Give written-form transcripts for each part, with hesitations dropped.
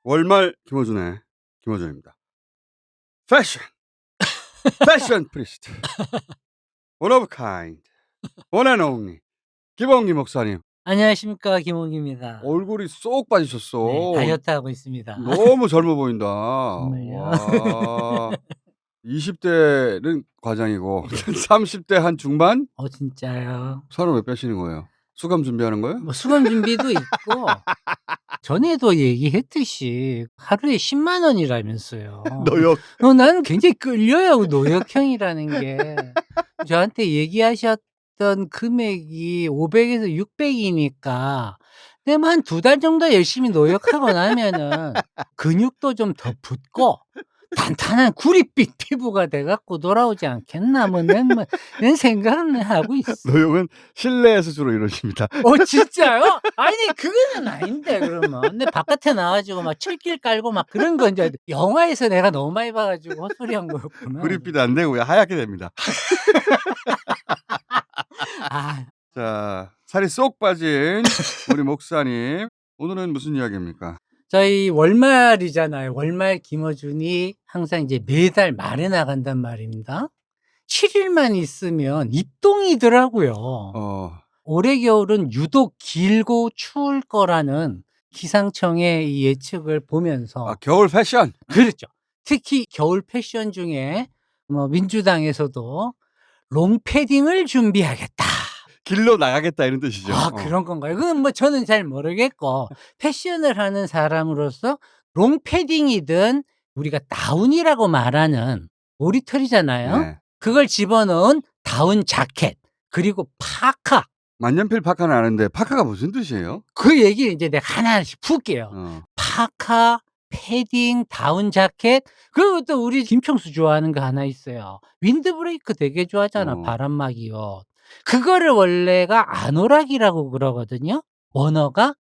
월말 김어준의 김어준입니다. 패션, 패션 프리스트, 원 오브 카인드, 원 앤 only 김홍기 목사님. 안녕하십니까, 김홍기입니다. 얼굴이 쏙 빠지셨어. 네, 다이어트하고 있습니다. 너무 젊어 보인다. 정말요? 와. 20 대는 과장이고 30대 한 중반? 진짜요? 살을 왜 빼시는 거예요? 수감 준비하는 거예요? 뭐 수건 준비도 있고 전에도 얘기했듯이 하루에 10만 원이라면서요. 노역. 나는 굉장히 끌려요, 노역형이라는 게. 저한테 얘기하셨던 금액이 500에서 600이니까 내가 한 2달 정도 열심히 노력하고 나면은 근육도 좀 더 붙고 탄탄한 구릿빛 피부가 돼 갖고 돌아오지 않겠나 이런 생각은 하고 있어. 노역은 실내에서 주로 이루어집니다. 진짜요? 아니 그거는 아닌데 그러면. 근데 바깥에 나와 가지고 막 철길 깔고 막 그런 건 이제 영화에서 내가 너무 많이 봐 가지고 헛소리한 거였구나. 구릿빛 안 되고요. 하얗게 됩니다. 아. 자, 살이 쏙 빠진 우리 목사님. 오늘은 무슨 이야기입니까? 저희 월말이잖아요. 월말 김어준이 항상 이제 매달 말에 나간단 말입니다. 7 일만 있으면 입동이더라고요. 올해 겨울은 유독 길고 추울 거라는 기상청의 이 예측을 보면서 겨울 패션. 그렇죠. 특히 겨울 패션 중에 뭐 민주당에서도 롱패딩을 준비하겠다. 길로 나가겠다 이런 뜻이죠. 그런 건가요? 그건 뭐 저는 잘 모르겠고 패션을 하는 사람으로서 롱패딩이든 우리가 다운이라고 말하는 오리털이잖아요. 네. 그걸 집어넣은 다운 자켓 그리고 파카. 만년필 파카는 아는데 파카가 무슨 뜻이에요? 그 얘기를 이제 내가 하나씩 풀게요. 파카, 패딩, 다운 자켓, 그리고 또 우리 김청수 좋아하는 거 하나 있어요. 윈드브레이크 되게 좋아하잖아, 바람막이 옷. 그거를 원래가 아노락이라고 그러거든요, 원어가.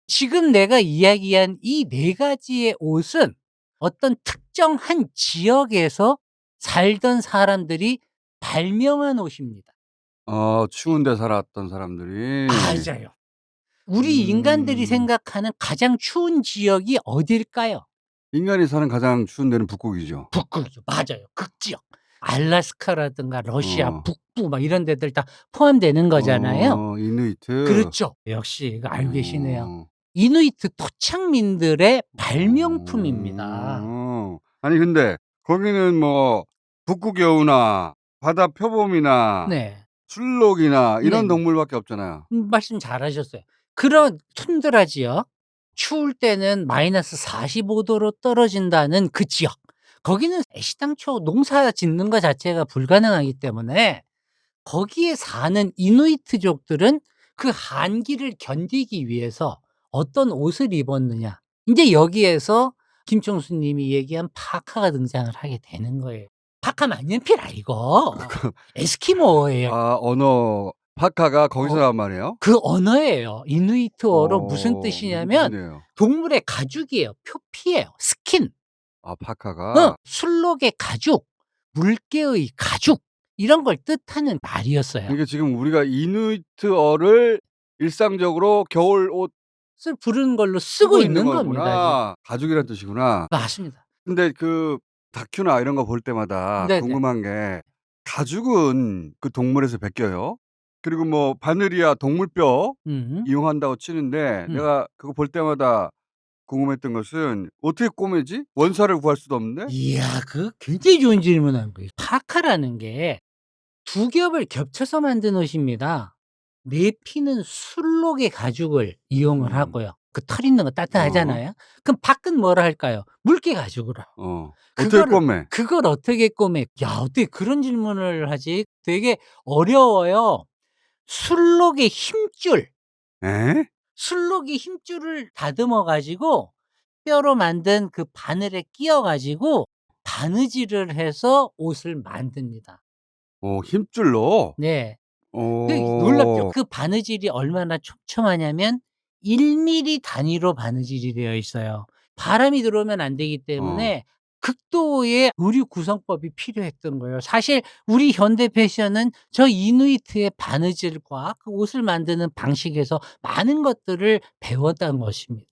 지금 내가 이야기한 이 4가지의 옷은 어떤 특정한 지역에서 살던 사람들이 발명한 옷입니다. 추운 데 살았던 사람들이. 맞아요. 우리 인간들이 생각하는 가장 추운 지역이 어딜까요? 인간이 사는 가장 추운 데는 북극이죠. 북극이죠. 맞아요. 극지역. 알래스카라든가 러시아 어. 북부 막 이런 데들 다 포함되는 거잖아요. 이누이트. 그렇죠. 역시 이거 알고 계시네요. 이누이트 토착민들의 발명품입니다. 아니 근데 거기는 뭐 북극여우나 바다 표범이나 네. 술록이나 이런 네네. 동물밖에 없잖아요. 말씀 잘하셨어요. 그런 툰드라 지역, 추울 때는 마이너스 45도로 떨어진다는 그 지역. 거기는 애시당초 농사 짓는 것 자체가 불가능하기 때문에 거기에 사는 이누이트족들은 그 한기를 견디기 위해서 어떤 옷을 입었느냐. 인제 여기에서 김청수 님이 얘기한 파카가 등장을 하게 되는 거예요. 파카 만년필 아니고 에스키모예요. 언어 파카가 거기서 나온 말이에요? 그 언어예요. 이누이트어로 무슨 무슨 뜻이냐면 뜻이네요. 동물의 가죽이에요. 표피예요. 스킨. 파카가. 술록의 가죽, 물개의 가죽 이런 걸 뜻하는 말이었어요. 그러니까 지금 우리가 이누이트어를 일상적으로 겨울 옷 쓸 부르는 걸로 쓰고 있는 겁니다. 거구나. 가죽이란 뜻이구나. 맞습니다. 근데 그 다큐나 이런 거 볼 때마다 네네. 궁금한 게 가죽은 그 동물에서 베껴요. 그리고 뭐 바늘이야 동물뼈 이용한다고 치는데 내가 그거 볼 때마다 궁금했던 것은 어떻게 꼬매지? 원사를 구할 수도 없는데? 이야, 그 굉장히 좋은 질문한 거예요. 파카라는 게 2겹을 겹쳐서 만든 옷입니다. 내피는 술록의 가죽을 이용을 하고요. 그 털 있는 거 따뜻하잖아요. 그럼 밖은 뭐라 할까요? 물개 가죽으로. 어떻게 꼬매? 그걸 어떻게 꼬매? 야, 어떻게 그런 질문을 하지? 되게 어려워요. 술록의 힘줄. 에? 술록이 힘줄을 다듬어 가지고 뼈로 만든 그 바늘에 끼워 가지고 바느질을 해서 옷을 만듭니다. 힘줄로? 네. 어. 놀랍죠. 그 바느질이 얼마나 촘촘하냐면 1mm 단위로 바느질이 되어 있어요. 바람이 들어오면 안 되기 때문에 극도의 의류 구성법이 필요했던 거예요. 사실 우리 현대 패션은 저 이누이트의 바느질과 그 옷을 만드는 방식에서 많은 것들을 배웠던 것입니다.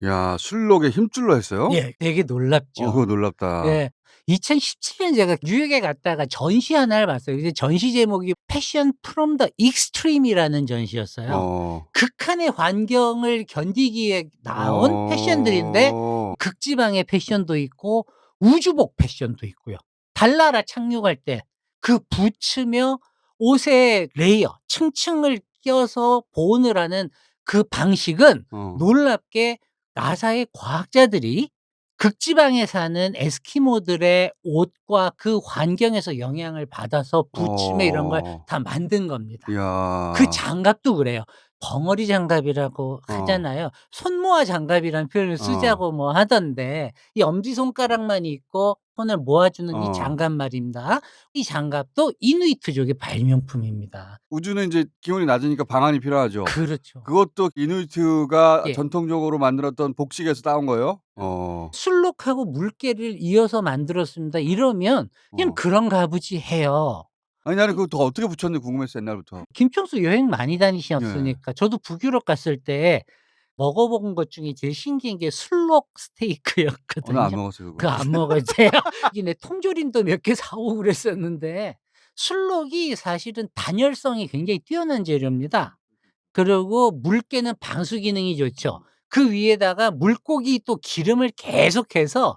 야 술록에 힘줄로 했어요? 예. 되게 놀랍죠. 그거 놀랍다. 예. 2017년 제가 뉴욕에 갔다가 전시 하나를 봤어요. 이제 전시 제목이 Passion from the Extreme이라는 전시였어요. 어. 극한의 환경을 견디기 위해 나온 패션들인데 어. 극지방의 패션도 있고 우주복 패션도 있고요. 달나라 착륙할 때 그 붙이며 옷의 레이어 층층을 끼워서 보온을 하는 그 방식은 어. 놀랍게 나사의 과학자들이 극지방에 사는 에스키모들의 옷과 그 환경에서 영향을 받아서 부츠며 이런 걸 어. 다 만든 겁니다. 이야. 그 장갑도 그래요. 벙어리 장갑이라고 어. 하잖아요. 손모아 장갑이라는 표현을 어. 쓰자고 뭐 하던데 이 엄지손가락만 있고 손을 모아주는 이 어. 장갑 말입니다. 이 장갑도 이누이트족의 발명품입니다. 우주는 인제 기온이 낮으니까 방한이 필요하죠. 그렇죠. 그것도 이누이트가 예. 전통적으로 만들었던 복식에서 따온 거예요? 어. 술록하고 물개를 이어서 만들었습니다. 이러면 그냥 어. 그런가 보지 해요. 아니 나는 그거 더 어떻게 붙였는지 궁금했어 옛날부터. 김총수 여행 많이 예. 다니셨으니까 저도 북유럽 갔을 때 먹어본 것 중에 제일 신기한 게 술록 나 스테이크였거든요. 안 먹었어요 그거. 그거 안 먹었어요? 이게 통조림도 몇 개 사 오고 그랬었는데 술록이 사실은 단열성이 굉장히 뛰어난 재료입니다. 그리고 물개는 방수 기능이 좋죠. 그 위에다가 물고기 또 기름을 계속해서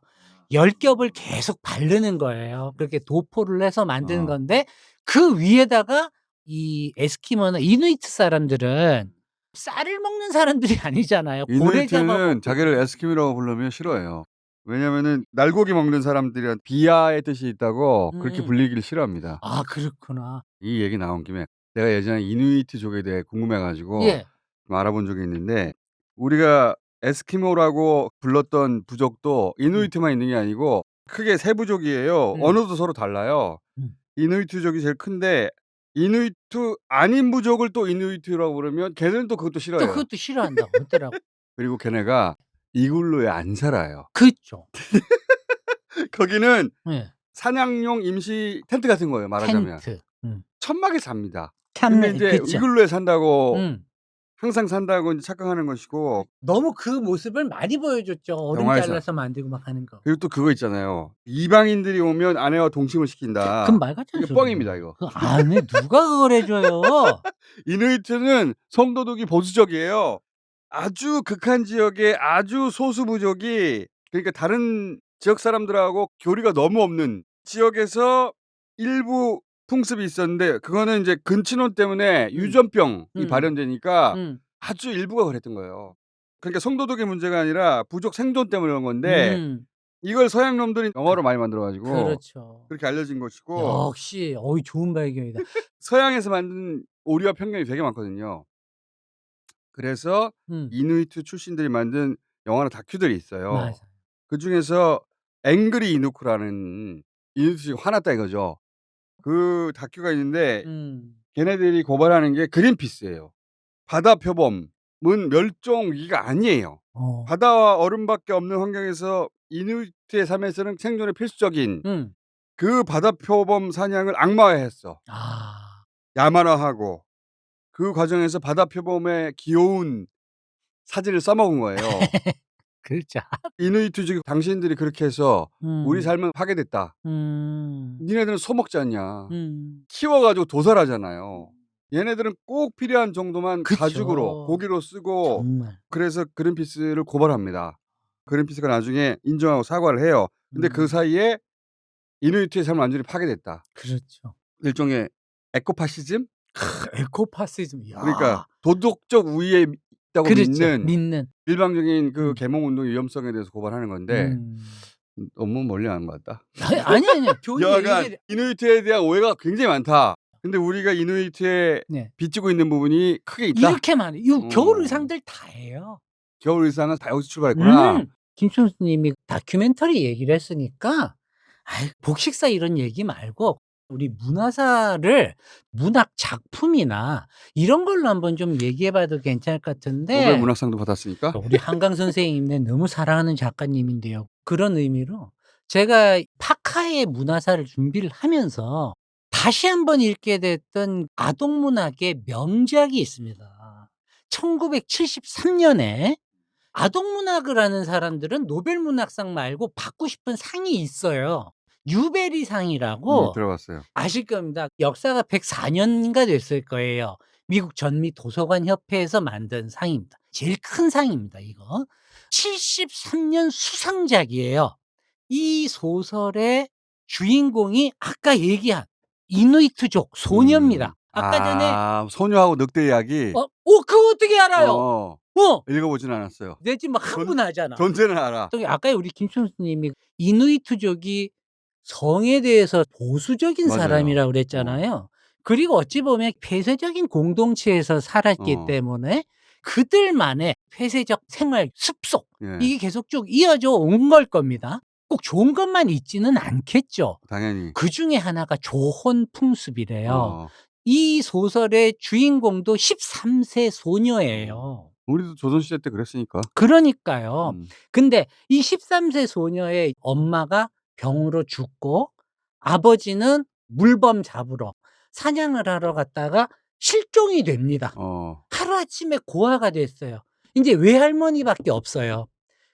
10 겹을 계속 바르는 거예요. 그렇게 도포를 해서 만드는 어. 건데 그 위에다가 이 에스키모나 이누이트 사람들은 쌀을 먹는 사람들이 아니잖아요. 고래 잡아 이누이트는 먹고 자기를 에스키모라고 부르면 싫어해요. 왜냐면은 날고기 먹는 사람들이란 비하의 뜻이 있다고 그렇게 음. 불리기를 싫어합니다. 아 그렇구나. 이 얘기 나온 김에 내가 예전에 이누이트족에 대해 궁금해 가지고 예. 좀 알아본 적이 있는데 우리가 에스키모라고 불렀던 부족도 이누이트만 있는 게 아니고 크게 세 부족이에요. 언어도 서로 달라요. 음. 이누이트족이 제일 큰데 이누이트 아닌 부족을 또 이누이트라고 부르면 걔네는 또 그것도 또 싫어해요. 그것도 싫어한다고 하더라고. 그리고 걔네가 이글루에 안 살아요. 그쵸. 거기는 예. 사냥용 임시 텐트 같은 거예요 말하자면. 텐트. 천막에 삽니다. 근데 참내 인제 그쵸. 이글루에 산다고 음. 항상 산다고 인제 착각하는 것이고 너무 그 모습을 많이 보여줬죠. 얼음 영화에서. 잘라서 만들고 막 하는 거. 그리고 또 그거 있잖아요. "이방인들이 오면 아내와 동침을 시킨다." 그건 말 같은 이게 소리예요. 뻥입니다 이거. 그 안 해. 누가 그걸 해 줘요. 이누이트는 성도덕이 보수적이에요. 아주 극한 지역의 아주 소수 부족이 그러니까 다른 지역 사람들하고 교류가 너무 없는 지역에서 일부 풍습이 있었는데 그거는 인제 근친혼 때문에 유전병이 발현되니까 아주 일부가 그랬던 거예요. 그러니까 성도덕의 문제가 아니라 부족 생존 때문에 그런 건데 이걸 서양 놈들이 영화로 많이 만들어 가지고 그렇죠. 그렇게 알려진 것이고 역시 어이 좋은 발견이다. 서양에서 만든 오류와 편견이 되게 많거든요. 그래서 음. 이누이트 출신들이 만든 영화나 다큐들이 있어요. 맞아요. 그중에서 앵그리 이누크라는 이누이트족이 화났다 이거죠. 그 다큐가 있는데 걔네들이 고발하는 게 그린피스예요. 바다 표범은 멸종 위기가 아니에요. 어. 바다와 얼음밖에 없는 환경에서 이누이트의 삶에서는 생존에 필수적인 그 바다 표범 사냥을 악마화했어. 아. 야만화하고 그 과정에서 바다 표범의 귀여운 사진을 써먹은 거예요. 그렇죠. 이누이트족이 "당신들이 그렇게 해서 우리 음. 삶은 파괴됐다. 음. 니네들은 소 먹지 않냐. 음. 키워 가지고 도살하잖아요. 얘네들은 꼭 필요한 정도만 그쵸. 가죽으로 고기로 쓰고." 정말. 그래서 그린피스를 고발합니다. 그린피스가 나중에 인정하고 사과를 해요. 근데 그 사이에 이누이트의 삶은 완전히 파괴됐다. 그렇죠. 일종의 에코파시즘? 에코파시즘. 야. 그러니까 도덕적 우위에 있다고 그렇죠. 믿는 믿는. 일방적인 그 계몽 운동의 위험성에 대해서 고발하는 건데 음. 너무 멀리 가는 것 같다. 아니요. 좋은 여하간 얘기를 이누이트에 대한 오해가 굉장히 많다. 근데 우리가 이누이트에 네. 비추고 있는 부분이 크게 있다. 이렇게 많이 이 겨울 의상들 다 해요. 겨울 의상은 다 여기서 출발했구나. 김총수 님이 다큐멘터리 얘기를 했으니까 아이 복식사 이런 얘기 말고 우리 문화사를 문학 작품이나 이런 걸로 한번 좀 얘기해 봐도 괜찮을 것 같은데 노벨 문학상도 받았으니까. 우리 한강 선생님네 너무 사랑하는 작가님인데요. 그런 의미로 제가 파카의 문화사를 준비를 하면서 다시 한번 읽게 됐던 아동 문학의 명작이 있습니다. 1973년에 아동문학을 하는 사람들은 노벨문학상 말고 받고 싶은 상이 있어요. 뉴베리상이라고 들어봤어요. 아실 겁니다. 역사가 104 년인가 됐을 거예요. 미국 전미 도서관 협회에서 만든 상입니다. 제일 큰 상입니다 이거. 73년 수상작이에요. 이 소설의 주인공이 아까 얘기한 이누이트족 소녀입니다. 아까 전에 소녀하고 늑대 이야기. 그거 어떻게 알아요? 읽어보진 않았어요. 내 지금 막 흥분하잖아. 존재는 알아. 아까 우리 김충수 님이 이누이트족이 성에 대해서 보수적인 맞아요. 사람이라고 그랬잖아요. 그리고 어찌 보면 폐쇄적인 공동체에서 살았기 때문에 그들만의 폐쇄적 생활 습속 이게 계속 쭉 이어져 온 걸 겁니다. 꼭 좋은 것만 있지는 않겠죠. 당연히. 그중에 하나가 조혼 풍습이래요. 이 소설의 주인공도 13세 소녀예요. 우리도 조선시대 때 그랬으니까. 그러니까요. 근데 이 13세 소녀의 엄마가 병으로 죽고 아버지는 물범 잡으러 사냥을 하러 갔다가 실종이 됩니다. 하루아침에 고아가 됐어요. 인제 외할머니밖에 없어요.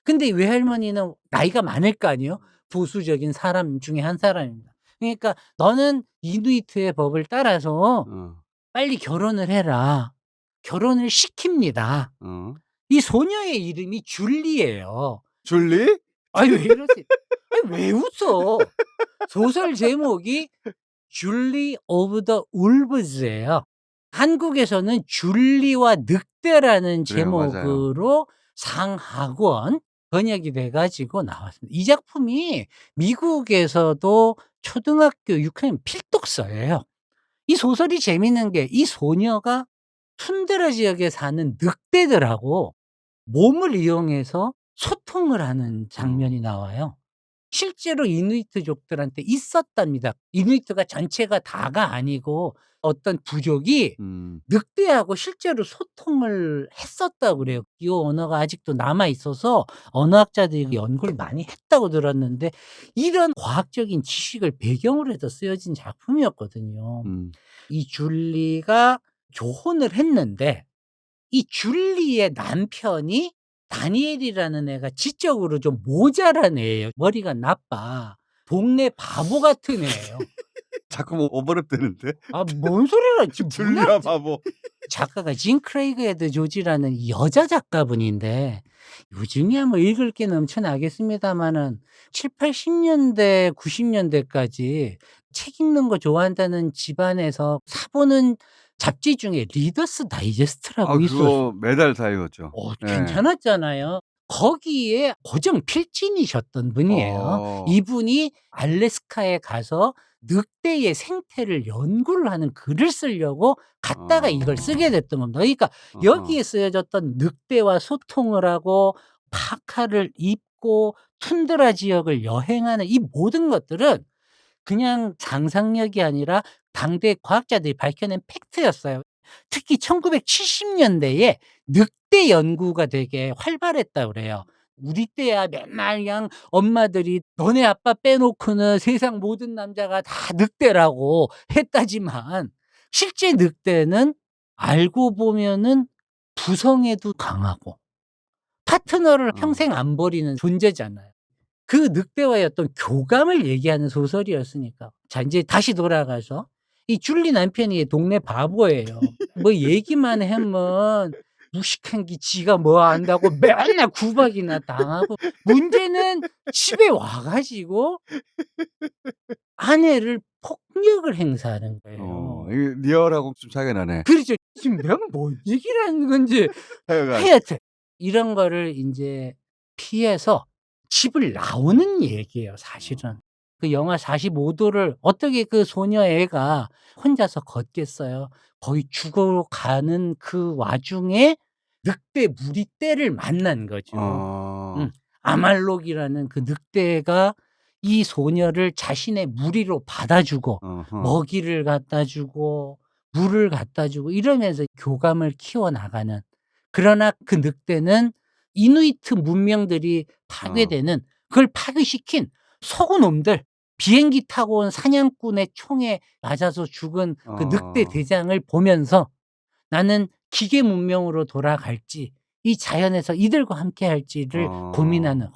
근데 이 외할머니는 나이가 많을 거 아니에요. 보수적인 사람 중에 한 사람입니다. 그러니까 "너는 이누이트의 법을 따라서 빨리 결혼을 해라." 결혼을 시킵니다. 이 소녀의 이름이 줄리예요. 줄리? 아니 왜 이러세요? 아니 왜 웃어? 소설 제목이 줄리 오브 더 울브즈예요. 한국에서는 줄리와 늑대라는 그래요. 맞아요. 제목으로 상하권 번역이 돼 가지고 나왔습니다. 이 작품이 미국에서도 초등학교 6학년 필독서예요. 이 소설이 재밌는 게 이 소녀가 툰드라 지역에 사는 늑대들하고 몸을 이용해서 소통을 하는 장면이 나와요. 실제로 이누이트족들한테 있었답니다. 이누이트가 전체가 다가 아니고 어떤 부족이 늑대하고 실제로 소통을 했었다고 그래요. 이 언어가 아직도 남아 있어서 언어학자들이 연구를 많이 했다고 들었는데 이런 과학적인 지식을 배경으로 해서 쓰여진 작품이었거든요. 이 줄리가 조혼을 했는데 이 줄리의 남편이 다니엘이라는 애가 지적으로 좀 모자란 애예요. 머리가 나빠. 동네 바보 같은 애예요. 자꾸 뭐 오버랩되는데? 뭔 소리야. 지금 줄리와 바보. 작가가 진 크레이그 헤드 조지라는 여자 작가분인데 요즘이야 뭐 읽을 게 넘쳐나겠습니다마는 70-80 년대 90 년대까지 책 읽는 거 좋아한다는 집안에서 사보는 잡지 중에 리더스 다이제스트라고 있었어요. 그거 매달 다 읽었죠. 괜찮았잖아요. 거기에 고정 필진이셨던 분이에요. 이분이 알래스카에 가서 늑대의 생태를 연구를 하는 글을 쓰려고 갔다가 이걸 쓰게 됐던 겁니다. 그러니까 여기에 쓰여졌던 늑대와 소통을 하고 파카를 입고 툰드라 지역을 여행하는 이 모든 것들은 그냥 상상력이 아니라 당대 과학자들이 밝혀낸 팩트였어요. 특히 1970 년대에 늑대 연구가 되게 활발했다고 그래요. 우리 때야 맨날 그냥 엄마들이 "너네 아빠 빼놓고는 세상 모든 남자가 다 늑대라고 했다지만 실제 늑대는 알고 보면은 부성애도 강하고 파트너를 평생 안 버리는 존재잖아요. 그 늑대와의 어떤 교감을 얘기하는 소설이었으니까. 자 인제 다시 돌아가서 이 줄리 남편이 동네 바보예요. 뭐 얘기만 하면 무식한 게 지가 뭐 안다고 맨날 구박이나 당하고 문제는 집에 와 가지고 아내를 폭력을 행사하는 거예요. 이게 리얼하고 좀 차이가 나네. 그렇죠. 지금 내가 뭔 얘기를 하는 건지 하여튼 이런 거를 인제 피해서 집을 나오는 얘기예요 사실은. 그 영하 45 도를 어떻게 그 소녀애가 혼자서 걷겠어요. 거의 죽어가는 그 와중에 늑대 무리떼를 만난 거죠. 아말록이라는 그 늑대가 이 소녀를 자신의 무리로 받아주고 먹이를 갖다 주고 물을 갖다 주고 이러면서 교감을 키워나가는. 그러나 그 늑대는 이누이트 문명들이 파괴되는 그걸 파괴시킨 소고놈들 비행기 타고 온 사냥꾼의 총에 맞아서 죽은 그 늑대 대장을 보면서 '나는 기계 문명으로 돌아갈지 이 자연에서 이들과 함께 할지를 어. 고민하는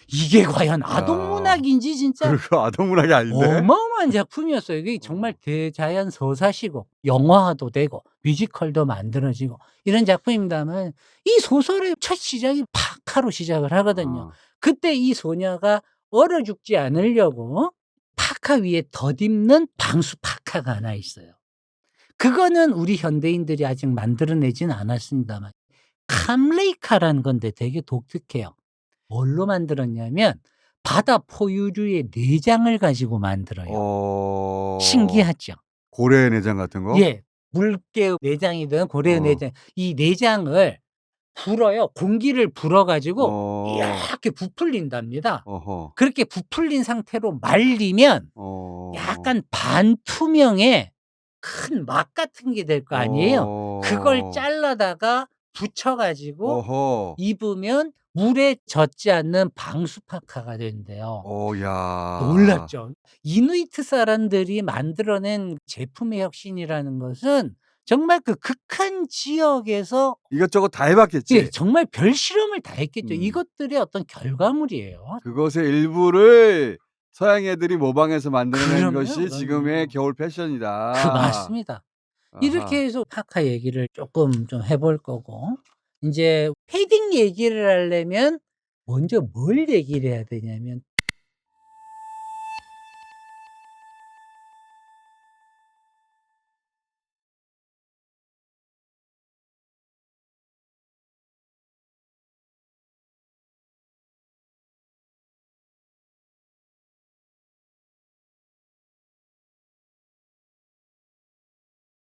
이게 과연 아동 아. 문학인지 진짜 그거 아동 문학이 아닌데? 어마어마한 작품이었어요. 이게 정말 대자연 서사시고 영화화도 되고 뮤지컬도 만들어지고 이런 작품입니다만 이 소설의 첫 시작이 파카로 시작을 하거든요. 아. 그때 이 소녀가 얼어 죽지 않으려고 파카 위에 덧입는 방수 파카가 하나 있어요. 그거는 우리 현대인들이 아직 만들어내지는 않았습니다만 캄레이카라는 건데 되게 독특해요. 뭘로 만들었냐면 바다 포유류의 내장을 가지고 만들어요. 신기하죠? 고래 내장 같은 거? 예. 물개의 내장이든 고래의 내장 이 내장을 불어요. 공기를 불어 가지고 이렇게 부풀린답니다. 어허. 그렇게 부풀린 상태로 말리면 약간 반투명의 큰 막 같은 게 될 거 아니에요. 그걸 잘라다가 붙여 가지고 어허. 입으면 물에 젖지 않는 방수 파카가 된대요. 야. 놀랍죠. 이누이트 사람들이 만들어낸 제품의 혁신이라는 것은 정말 그 극한 지역에서 이것저것 다 해 봤겠지? 예 정말 별 실험을 다 했겠죠. 음. 이것들의 어떤 결과물이에요. 그것의 일부를 서양 애들이 모방해서 만들어낸 그럼요, 것이 지금의 그럼요. 겨울 패션이다. 맞습니다. 아하. 이렇게 해서 파카 얘기를 쪼끔 좀 해볼 거고 인제 패딩 얘기를 하려면 먼저 뭘 얘기를 해야 되냐면